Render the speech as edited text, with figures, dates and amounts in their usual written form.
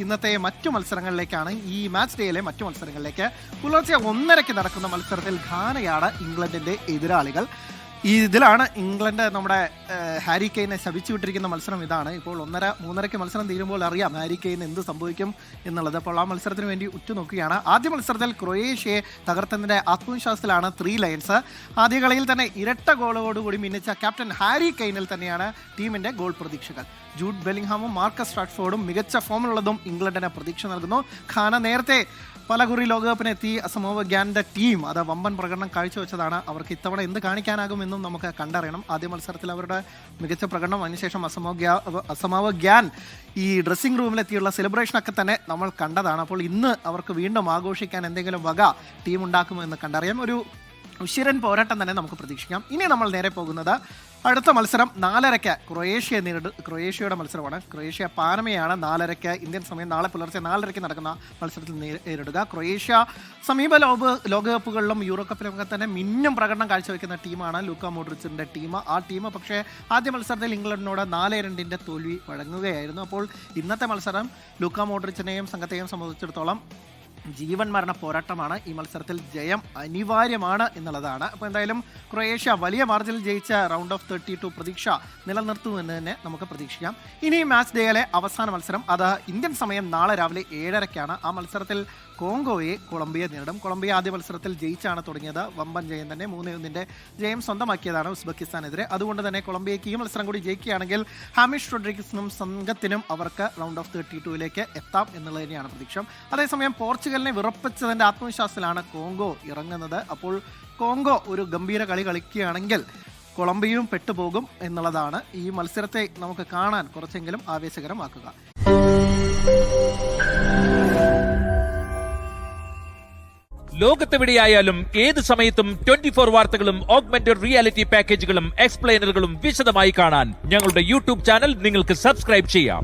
ഇന്നത്തെ മറ്റു മത്സരങ്ങളിലേക്കാണ്. ഈ മാച്ച് ഡേയിലെ മറ്റു മത്സരങ്ങളിലേക്ക് പുലർച്ചെ 1:30 നടക്കുന്ന മത്സരത്തിൽ ഘാനയാണ് ഇംഗ്ലണ്ടിന്റെ എതിരാളികൾ. ഇതിലാണ് ഇംഗ്ലണ്ട് നമ്മുടെ ഹാരി കെയ്നെ ശപിച്ചു വിട്ടിരിക്കുന്ന മത്സരം. ഇതാണ് ഇപ്പോൾ 3:30 മത്സരം തീരുമ്പോൾ അറിയാം ഹാരി കെയ്ന് എന്ത് സംഭവിക്കും എന്നുള്ളത്. അപ്പോൾ ആ മത്സരത്തിന് വേണ്ടി ഉറ്റുനോക്കുകയാണ്. ആദ്യ മത്സരത്തിൽ ക്രൊയേഷ്യയെ തകർത്തതിന്റെ ആത്മവിശ്വാസത്തിലാണ് 3 ലയൺസ്. ആദ്യ കളിയിൽ തന്നെ ഇരട്ട ഗോളോടുകൂടി മിന്നിച്ച ക്യാപ്റ്റൻ ഹാരി കെയ്നിൽ തന്നെയാണ് ടീമിന്റെ ഗോൾ പ്രതീക്ഷകൾ. ജൂഡ് ബെല്ലിംഗ്ഹാമും മാർക്കസ് റാഷ്ഫോർഡും മികച്ച ഫോമിലുള്ളതും ഇംഗ്ലണ്ടിന് പ്രതീക്ഷ നൽകുന്നു. ഘാന നേരത്തെ പലകുറി ലോകകപ്പിനെത്തി അസമോവ ഗ്യാന്റെ ടീം അത് വമ്പൻ പ്രകടനം കാഴ്ചവെച്ചതാണ്. അവർക്ക് ഇത്തവണ എന്ത് കാണിക്കാനാകുമെന്നും നമുക്ക് കണ്ടറിയണം. ആദ്യ മത്സരത്തിൽ അവരുടെ മികച്ച പ്രകടനം, അതിനുശേഷം അസമോവ ഗ്യാൻ ഈ ഡ്രസ്സിംഗ് റൂമിലെത്തിയുള്ള സെലിബ്രേഷനൊക്കെ തന്നെ നമ്മൾ കണ്ടതാണ്. അപ്പോൾ ഇന്ന് അവർക്ക് വീണ്ടും ആഘോഷിക്കാൻ എന്തെങ്കിലും വക ടീം ഉണ്ടാക്കുമോ എന്ന് കണ്ടറിയാം. ഒരു ഉശിരൻ പോരാട്ടം തന്നെ നമുക്ക് പ്രതീക്ഷിക്കാം. ഇനി നമ്മൾ നേരെ പോകുന്നത് അടുത്ത മത്സരം 4:30 ക്രൊയേഷ്യയുടെ മത്സരമാണ്. ക്രൊയേഷ്യ പാനമയാണ് 4:30 ഇന്ത്യൻ സമയം നാളെ പുലർച്ചെ 4:30 നടക്കുന്ന മത്സരത്തിൽ നേരിടുക. ക്രൊയേഷ്യ സമീപ ലോകകപ്പുകളിലും യൂറോ കപ്പിലൊക്കെ തന്നെ മിന്നും പ്രകടനം കാഴ്ചവെക്കുന്ന ടീമാണ് ലൂക്ക മോഡ്രിച്ചിന്റെ ടീം. ആ ടീം പക്ഷേ ആദ്യ മത്സരത്തിൽ ഇംഗ്ലണ്ടിനോട് 4-2 തോൽവി വഴങ്ങുകയായിരുന്നു. അപ്പോൾ ഇന്നത്തെ മത്സരം ലൂക്ക മോഡ്രിച്ചിനെയും സംഘത്തെയും സംബന്ധിച്ചിടത്തോളം ജീവൻ മരണ പോരാട്ടമാണ്. ഈ മത്സരത്തിൽ ജയം അനിവാര്യമാണ് എന്നുള്ളതാണ്. അപ്പോൾ എന്തായാലും ക്രൊയേഷ്യ വലിയ മാർജിനിൽ ജയിച്ച റൗണ്ട് ഓഫ് 32 പ്രതീക്ഷ നിലനിർത്തുമെന്ന് തന്നെ നമുക്ക് പ്രതീക്ഷിക്കാം. ഇനി മാച്ച് ഡേയിലെ അവസാന മത്സരം അത് ഇന്ത്യൻ സമയം നാളെ രാവിലെ 7:30 ആ മത്സരത്തിൽ കോങ്കോയെ കൊളംബിയ നേരിടും. കൊളംബിയ ആദ്യ മത്സരത്തിൽ ജയിച്ചാണ് തുടങ്ങിയത്. വമ്പൻ ജയം തന്നെ 3-1 ജയം സ്വന്തമാക്കിയതാണ് ഉസ്ബെക്കിസ്ഥാനെതിരെ. അതുകൊണ്ട് തന്നെ കൊളംബിയയ്ക്ക് ഈ മത്സരം കൂടി ജയിക്കുകയാണെങ്കിൽ ഹാമിഷ് റോഡ്രിഗസിനും സംഘത്തിനും അവർക്ക് റൗണ്ട് ഓഫ് 32 എത്താം എന്നുള്ളത് തന്നെയാണ് പ്രതീക്ഷ. അതേസമയം പോർച്ചുഗലിനെ വിറപ്പിച്ചതിന്റെ ആത്മവിശ്വാസത്തിലാണ് കോങ്കോ ഇറങ്ങുന്നത്. അപ്പോൾ കോങ്കോ ഒരു ഗംഭീര കളി കളിക്കുകയാണെങ്കിൽ കൊളംബിയയും പെട്ടുപോകും എന്നുള്ളതാണ് ഈ മത്സരത്തെ നമുക്ക് കാണാൻ കുറച്ചെങ്കിലും ആവേശകരമാക്കുക. ലോകത്തെവിടെയായാലും ഏത് സമയത്തും 24 വാർത്തകളും ഓഗ്മെന്റഡ് റിയാലിറ്റി പാക്കേജുകളും എക്സ്പ്ലെയിനറുകളും വിശദമായി കാണാൻ ഞങ്ങളുടെ യൂട്യൂബ് ചാനൽ നിങ്ങൾക്ക് സബ്സ്ക്രൈബ് ചെയ്യാം.